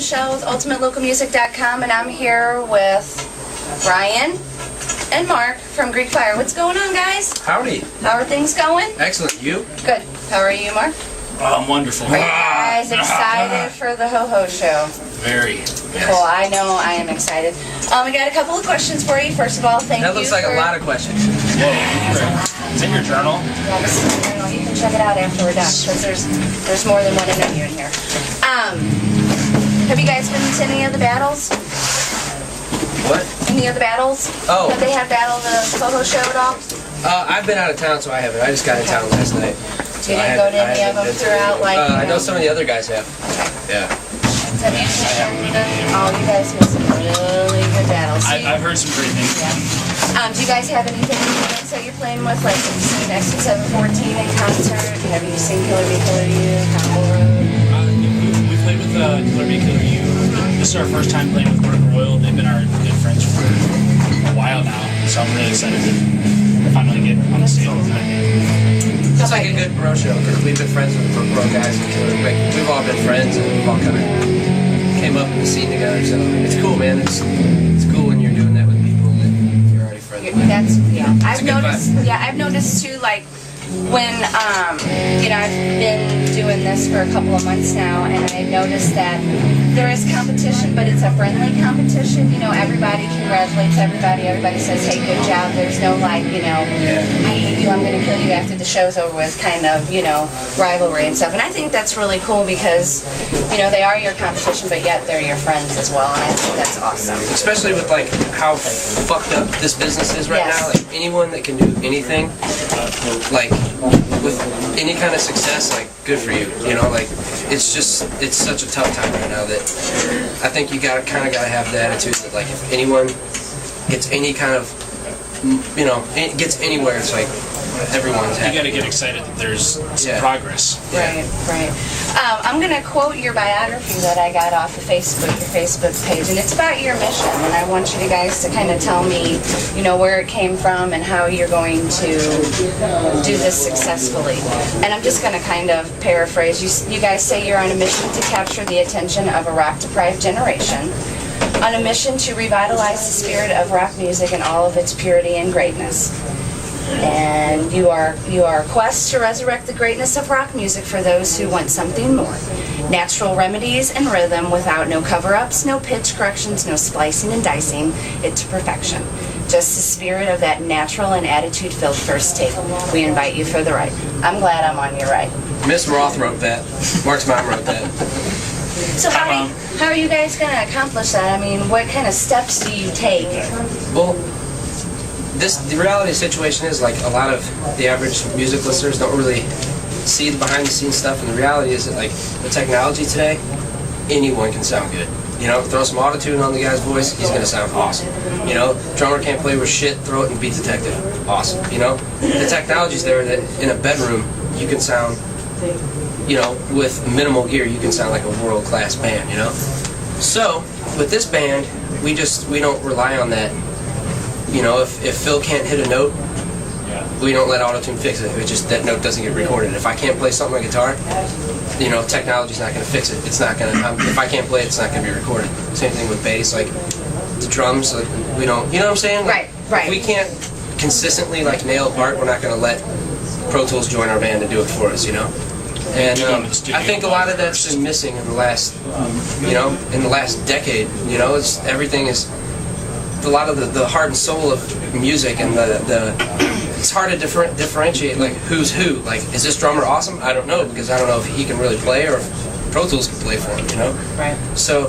Michelle with UltimateLocalMusic.com, and I'm here with Ryan and Mark from Greek Fire. What's going on, guys? Howdy. How are things going? Excellent. You? Good. How are you, Mark? I'm wonderful. Are you guys excited for the Ho-Ho show? Very. Cool. I know I am excited. We got a couple of questions for you. First of all, thank you. That looks like a lot of questions. Whoa. It's in your journal? Yeah, this is the journal. You can check it out after we're done, because there's more than one interview in here. Have you guys been to any of the battles? What? Any of the battles? Oh. Have they had Battle of the Ho-Ho show at all? I've been out of town, so I haven't. I just got in town last night. So you didn't go to any of them throughout, like, I know some of the other guys have. Okay. Yeah. Have you seen oh, you guys missed some really good battles. I've heard some great things. Yeah. Do you guys have anything units that you're playing with? Like, have you seen X714 in concert? Have you seen Killer Be Killer You, Combo Road? We played with Killer Be Killer You. This is our first time playing with Murder Royal. They've been our good friends for a while now, so I'm really excited to finally get on the stage with them. It's like a good bro show, because we've been friends with the bro guys. We've all been friends, and we've all kind of came up in the scene together, so it's cool, man. It's cool when you're doing that with people that you're already friends with. That's, yeah. It's a good vibe. I've noticed too, like, when, you know, I've been doing this for a couple of months now, and I've noticed that there is competition, but it's a friendly competition. You know, everybody congratulates everybody. Everybody says, hey, good job. There's no, like, you know, I hate you, I'm going to kill you after the show's over with kind of, you know, rivalry and stuff. And I think that's really cool because, you know, they are your competition, but yet they're your friends as well, and I think that's awesome. Especially with, like, how fucked up this business is right Yes. now. Like, anyone that can do anything, like, with any kind of success, like, good for you. You know, like, it's such a tough time right now that I think you kind of gotta have the attitude that, like, if anyone gets any kind of, you know, gets anywhere, it's like everyone's happy. You got to get excited that there's some progress. Right, right. I'm going to quote your biography that I got off of Facebook, your Facebook page, and it's about your mission. And I want you guys to kind of tell me, you know, where it came from and how you're going to do this successfully. And I'm just going to kind of paraphrase. You guys say you're on a mission to capture the attention of a rock-deprived generation, on a mission to revitalize the spirit of rock music in all of its purity and greatness. And you are a quest to resurrect the greatness of rock music for those who want something more. Natural remedies and rhythm without no cover-ups, no pitch corrections, no splicing and dicing it to perfection. Just the spirit of that natural and attitude-filled first take. We invite you for the ride. I'm glad I'm on your ride. Miss Roth wrote that. Mark's mom wrote that. So how are you guys going to accomplish that? I mean, what kind of steps do you take? Well, the reality situation is, like, a lot of the average music listeners don't really see the behind-the-scenes stuff, and the reality is that, like, the technology today, anyone can sound good. You know, throw some auto-tune on the guy's voice, he's gonna sound awesome. You know, drummer can't play with shit, throw it in Beat Detective. Awesome. You know, the technology's there that in a bedroom you can sound, you know, with minimal gear, you can sound like a world-class band, you know? So, with this band, we don't rely on that. You know, if Phil can't hit a note, we don't let auto-tune fix it. It's just that note doesn't get recorded. If I can't play something on guitar, you know, technology's not going to fix it. It's not going to, if I can't play it, it's not going to be recorded. Same thing with bass, like, the drums, like, we don't, you know what I'm saying? Like, Right. If we can't consistently, like, nail it apart, we're not going to let Pro Tools join our band and do it for us, you know? And I think a lot of that's been missing in the last, you know, in the last decade. You know, everything is, a lot of the heart and soul of music, and it's hard to differentiate, like, who's who. Like, is this drummer awesome? I don't know, because I don't know if he can really play or if Pro Tools can play for him, you know? Right. So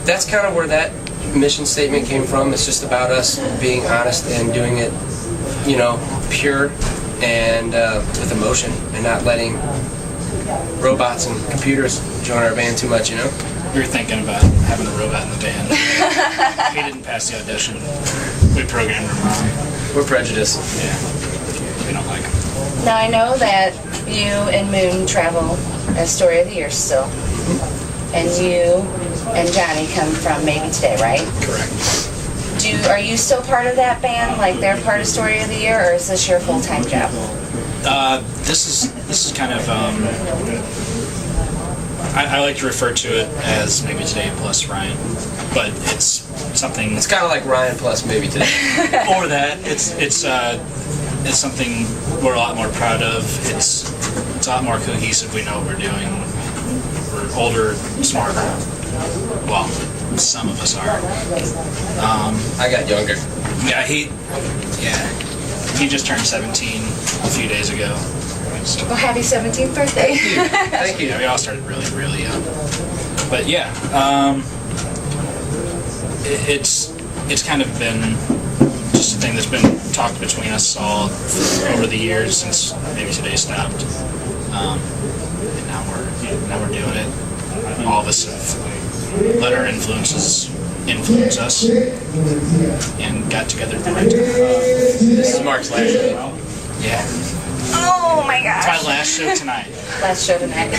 that's kind of where that mission statement came from. It's just about us being honest and doing it, you know, pure and with emotion, and not letting robots and computers join our band too much, you know? We were thinking about having a robot in the band. He didn't pass the audition. We programmed him wrong. We're prejudiced. Yeah. We don't like him. Now, I know that you and Moon travel as Story of the Year still. And you and Johnny come from Maybe Today, right? Correct. Are you still part of that band? Like, they're part of Story of the Year, or is this your full-time job? This is kind of I like to refer to it as Maybe Today plus Ryan, but it's something. It's kind of like Ryan plus maybe today. Or that it's something we're a lot more proud of. It's a lot more cohesive. We know what we're doing. We're older, smarter. Well, some of us are. I got younger. Yeah, he just turned 17 a few days ago. So Well, happy 17th birthday. Thank you. yeah, we all started really, really young. But yeah, it's kind of been just a thing that's been talked between us all over the years since Maybe Today stopped. And now we're doing it. All of us have let our influences influence us and got together at the right time. This is Mark's last show. Yeah, Oh my it's gosh. my last show tonight. Last show tonight.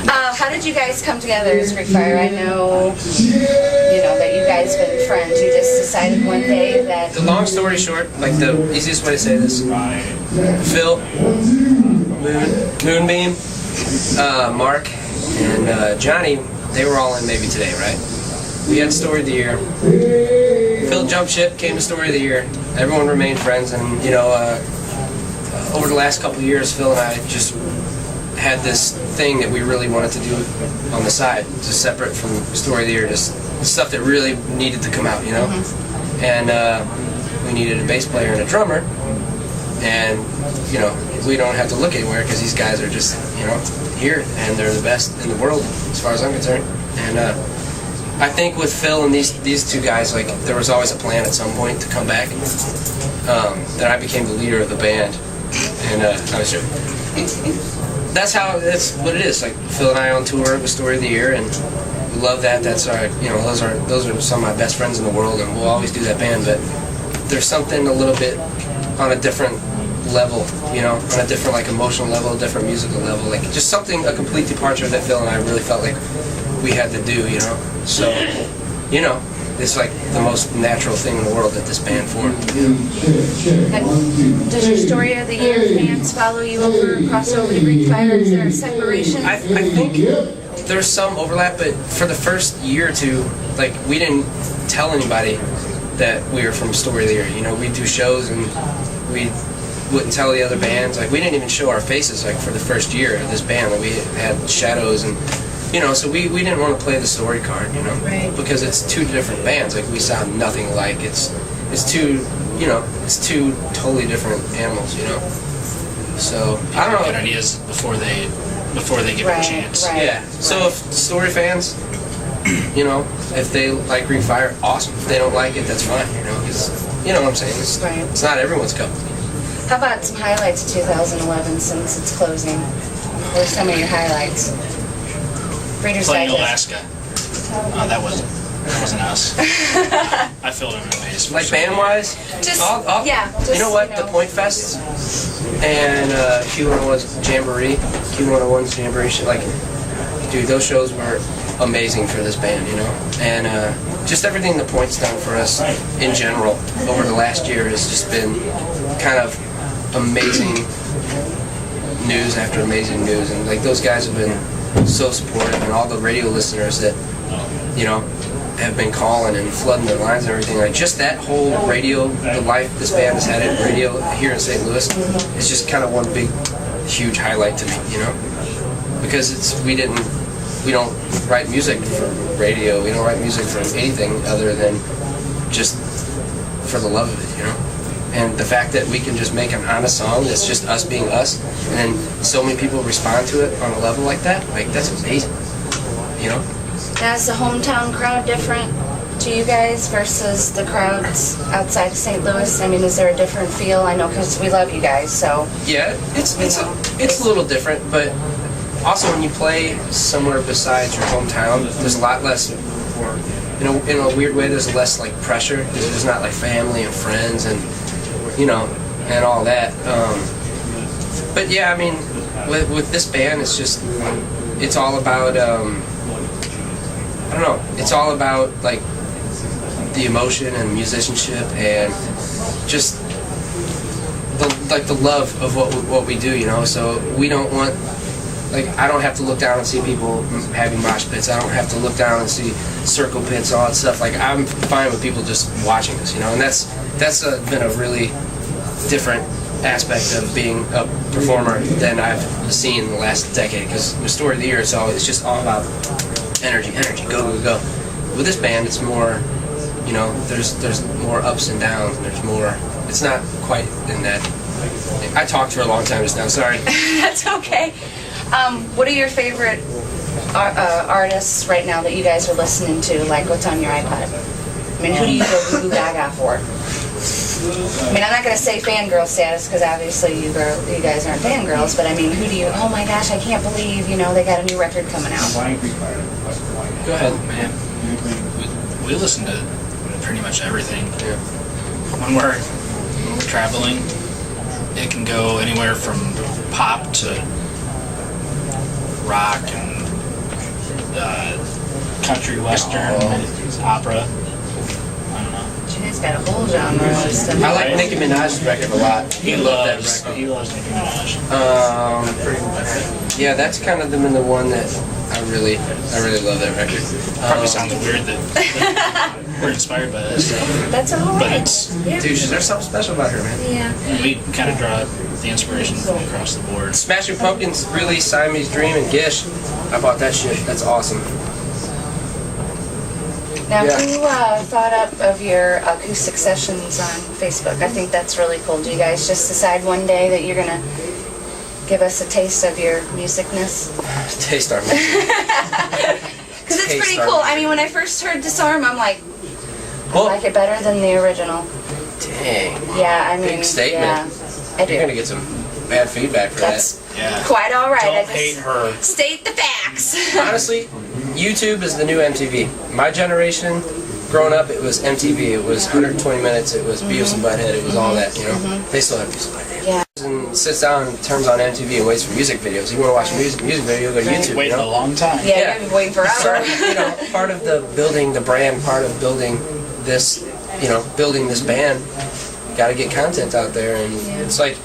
How did you guys come together as Greek Fire? I know, that you guys been friends. You just decided one day that. The long story short, like the easiest way to say this, Phil, Moonbeam, Mark, and Johnny, they were all in Maybe Today, right? We had Story of the Year. Phil jumped ship, came to Story of the Year. Everyone remained friends, and over the last couple of years, Phil and I just had this thing that we really wanted to do on the side, just separate from Story of the Year, just stuff that really needed to come out, And we needed a bass player and a drummer, and we don't have to look anywhere because these guys are just here, and they're the best in the world as far as I'm concerned. And I think with Phil and these two guys, like there was always a plan at some point to come back. Then I became the leader of the band, and I was joking. That's what it is. Like Phil and I on tour with Story of the Year, and we love that. That's our, those are some of my best friends in the world, and we'll always do that band. But there's something a little bit on a different level, on a different like emotional level, a different musical level, like just something, a complete departure that Phil and I really felt like we had to do, So, it's like the most natural thing in the world that this band formed. Does your Story of the Year fans follow you across over to Greek Fire? Is there a separation? I think there's some overlap, but for the first year or two, like we didn't tell anybody that we were from Story of the Year. We'd do shows and we wouldn't tell the other bands. Like we didn't even show our faces like for the first year of this band. Like we had shadows and so we didn't want to play the story card, Right. because it's two different bands. Like we sound nothing alike. It's two totally different animals, So I don't Good know. ideas before they give it a chance. Right. Yeah. So if story fans, if they like Greek Fire, awesome. If they don't like it, that's fine. Because you know what I'm saying. Right. It's not everyone's cup of tea. How about some highlights of 2011 since it's closing? What are some of your highlights? Reader's Playing Digest. Alaska. That wasn't us. I filled in the bass. Like band wise, Just, you just, know what? The Point Fests and Q101's Jamboree, Q101's Jamboree, like, dude, those shows were amazing for this band, And just everything the Point's done for us in general over the last year has just been kind of amazing news after amazing news, and like those guys have been so supportive, and all the radio listeners that have been calling and flooding their lines and everything. Like just that whole radio, the life this band has had in radio here in St. Louis, is just kind of one big, huge highlight to me. Because we don't write music for radio. We don't write music for anything other than just for the love of it. And the fact that we can just make an honest song that's just us being us, and then so many people respond to it on a level like that, like that's amazing. Now, is the hometown crowd different to you guys versus the crowds outside of St. Louis? I mean, is there a different feel? I know because we love you guys, so. Yeah, it's a little different, but also when you play somewhere besides your hometown, there's a lot less, in a weird way, there's less like pressure. There's not like family and friends and and all that. But yeah, I mean, with this band, it's all about, I don't know, it's all about like the emotion and musicianship and just the love of what we do, So we don't want like I don't have to look down and see people having mosh pits. I don't have to look down and see circle pits, all that stuff. Like I'm fine with people just watching this, you know. And that's been a really different aspect of being a performer than I've seen in the last decade. Because the Story of the Year, it's just all about energy, go, go, go. With this band, it's more, you know, there's more ups and downs, and there's more. It's not quite in that. I talked for a long time just now. Sorry. That's okay. What are your favorite artists right now that you guys are listening to? Like, what's on your iPod? I mean, who do you go goo goo gaga for? I mean, I'm not going to say fangirl status because obviously you guys aren't fangirls, but I mean, who do you, oh my gosh, I can't believe, you know, they got a new record coming out. Go ahead. Man, we listen to pretty much everything. Yeah. When we're traveling, it can go anywhere from pop to rock and country, western, opera. I don't know. You guys got a whole genre of stuff. I like Nicki Minaj's record a lot. He loves loves Nicki Minaj. Yeah, that's kind of the one that I really love that record. Probably sounds weird that we're inspired by this, That's all but right. it's Yeah. Dude, there's something special about her, man. Yeah. we kind of draw the inspiration from across the board. Smashing Pumpkins, really, Siamese Dream, and Gish. I bought that shit. That's awesome. Now, Yeah. who thought up of your acoustic sessions on Facebook? I think that's really cool. Do you guys just decide one day that you're gonna give us a taste of your musicness? Taste our music. Because it's Taste pretty our cool. music. I mean, when I first heard Disarm, I'm like, I Well, like it better than the original. dang. Yeah, I mean, Big statement. yeah, I do. You're gonna get some bad feedback for That's Yeah. quite all right. I Don't just hate her. state the facts. that. Honestly, YouTube is the new MTV. My generation, growing up, it was MTV. It was 120 minutes. It was Beavis and Butthead. It was all that, you know. They still have Beavis and Butthead. Yeah. And sits down and turns on MTV and waits for music videos. You want to watch a music video, go to YouTube. Waiting you a know? long time. Yeah, Yeah. you've been waiting So, forever. you know, part of the building the brand, part of building this, you know, building this band, got to get content out there, and it's like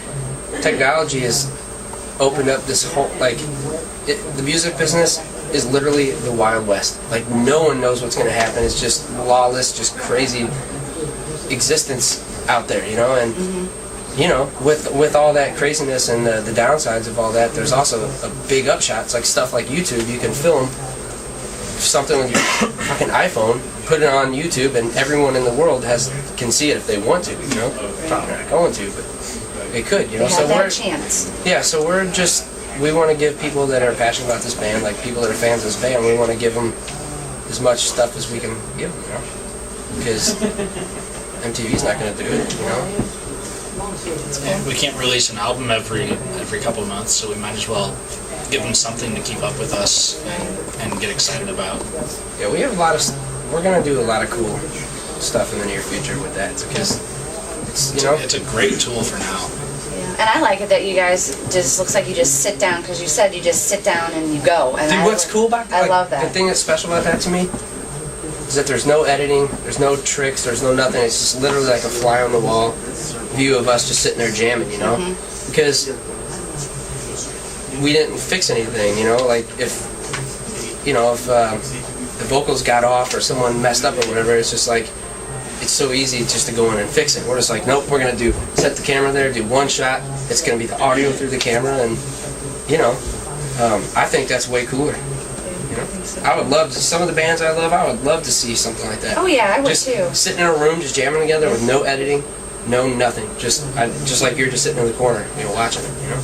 technology has opened up this whole the music business is literally the Wild West. Like no one knows what's going to happen. It's just lawless, just crazy existence out there, you know, and. You know, with all that craziness and the downsides of all that, there's also a big upshot. It's like stuff like YouTube. You can film something with your fucking iPhone, put it on YouTube, and everyone in the world can see it if they want to. You know, probably not going to, but they could. You know, You so have that we're chance. we want to give people that are passionate about this band, like people that are fans of this band, we want to give them as much stuff as we can give them. You know, because MTV's not going to do it. You know. Yeah, we can't release an album every couple of months, so we might as well give them something to keep up with us and get excited about. Yeah, we have we're gonna do a lot of cool stuff in the near future with that because it's, you know, It's a great tool for now. Yeah. And I like it that you guys just looks like you just sit down because you said you just sit down and you go. And dude, I what's cool about that? I love that. The thing that's special about that to me is that there's no editing, there's no tricks, there's no nothing. It's just literally like a fly on the wall view of us just sitting there jamming, you know? Because we didn't fix anything, you know? Like if the vocals got off or someone messed up or whatever, it's just like, it's so easy just to go in and fix it. We're just like, nope, we're gonna set the camera there, do one shot, it's gonna be the audio through the camera, and, you know, I think that's way cooler. You know? I would love to, some of the bands I love, I would love to see something like that. Oh yeah, I would Just too. sitting in a room, just jamming together with no editing, no nothing. Just like you're just sitting in the corner, you know, watching it. You know,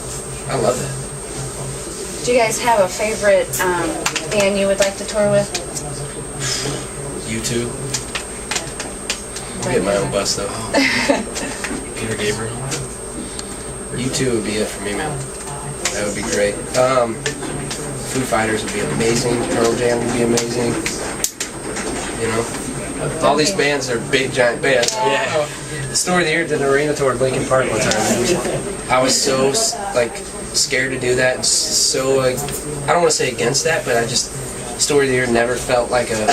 I love that. Do you guys have a favorite band you would like to tour with? YouTube. I'll get my own bus though. Peter Gabriel. YouTube would be it for me, man. That would be great. Foo Fighters would be amazing. Pearl Jam would be amazing. You know, all these bands are big giant bands. Yeah. The Story of the Year did an arena tour at Lincoln Park one time. I was so scared to do that, and so I don't want to say against that, but Story of the Year never felt like that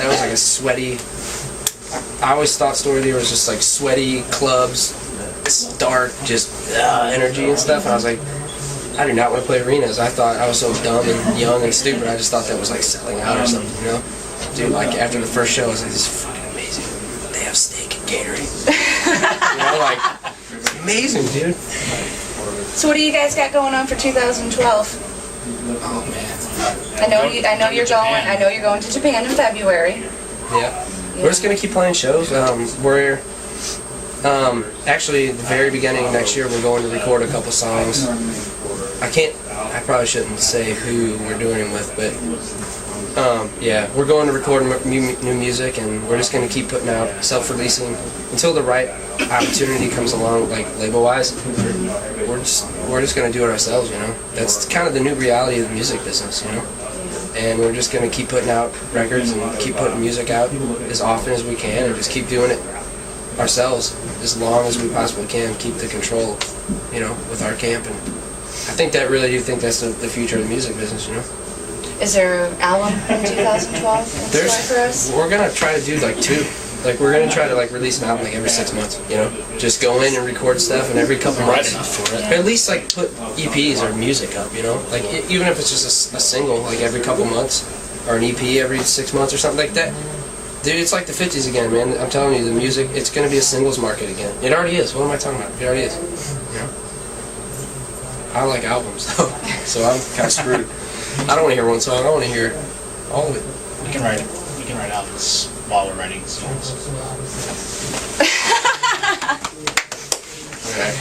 was like a sweaty. I always thought Story of the Year was just like sweaty clubs, it's dark, just energy and stuff. And I was like, I do not want to play arenas. I thought I was so dumb and young and stupid. I just thought that was like selling out or something, you know? Dude, like after the first show, I was like, this is fucking amazing. They have steak and Gatorade. You know, like, it's amazing, dude. So what do you guys got going on for 2012? Oh man. I know you're going. I know you're going to Japan in February. Yeah. We're just gonna keep playing shows. We're actually at the very beginning of next year we're going to record a couple songs. I probably shouldn't say who we're doing them with, but yeah, we're going to record new music, and we're just gonna keep putting out, self-releasing until the right opportunity comes along, like label-wise. We're just gonna do it ourselves, you know. That's kind of the new reality of the music business, you know. And we're just gonna keep putting out records and keep putting music out as often as we can, and just keep doing it ourselves as long as we possibly can. Keep the control, you know, with our camp, and I think that really do think that's the future of the music business, you know. Is there an album in 2012 in store for us? We're gonna try to do like 2. Like we're gonna try to like release an album like every 6 months, you know. Just go in and record stuff, and every couple Right months, enough for it. at least like put EPs or music up, you know. Like even if it's just a single, like every couple months, or an EP every 6 months or something like that. Dude, it's like the 50s again, man. I'm telling you, the music, it's gonna be a singles market again. It already is. What am I talking about? It already is. You know. I like albums though, so I'm kind of screwed. I don't want to hear one song. I want to hear all of it. We can write albums while we're writing songs. Okay.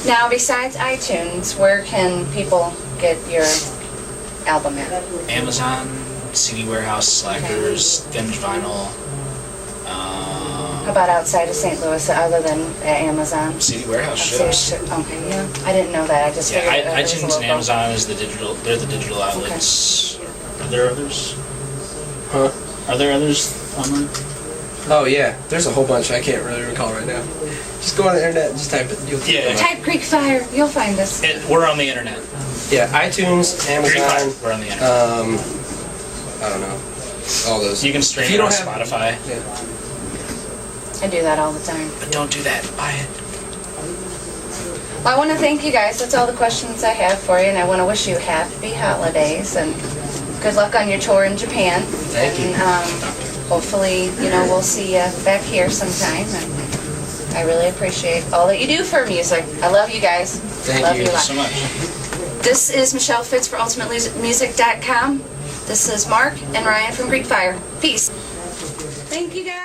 Now, besides iTunes, where can people get your album at? Amazon, CD Warehouse, Slackers, Vintage Vinyl. How about outside of St. Louis, other than Amazon? CD Warehouse So ships. okay, yeah. I didn't know that. I just Yeah, figured it was iTunes and local. Amazon is the digital. They're the digital outlets. Are there others? Huh? Are there others online? Oh yeah, there's a whole bunch. I can't really recall right now. Just go on the internet and just type it. You'll Yeah. Type Greek Fire, you'll find us. We're on the internet. Yeah, iTunes, Greek Fire, Amazon. we're on the internet. I don't know. All those. You can stream If you it on don't have- Spotify. Yeah. I do that all the time. But don't do that. Buy it. Well, I want to thank you guys. That's all the questions I have for you, and I want to wish you happy holidays and good luck on your tour in Japan. Thank you. And hopefully, you know, we'll see you back here sometime. And I really appreciate all that you do for music. I love you guys. Thank love you. a Thank lot. you so much. This is Michelle Fitz for UltimateMusic.com. This is Mark and Ryan from Greek Fire. Peace. Thank you guys.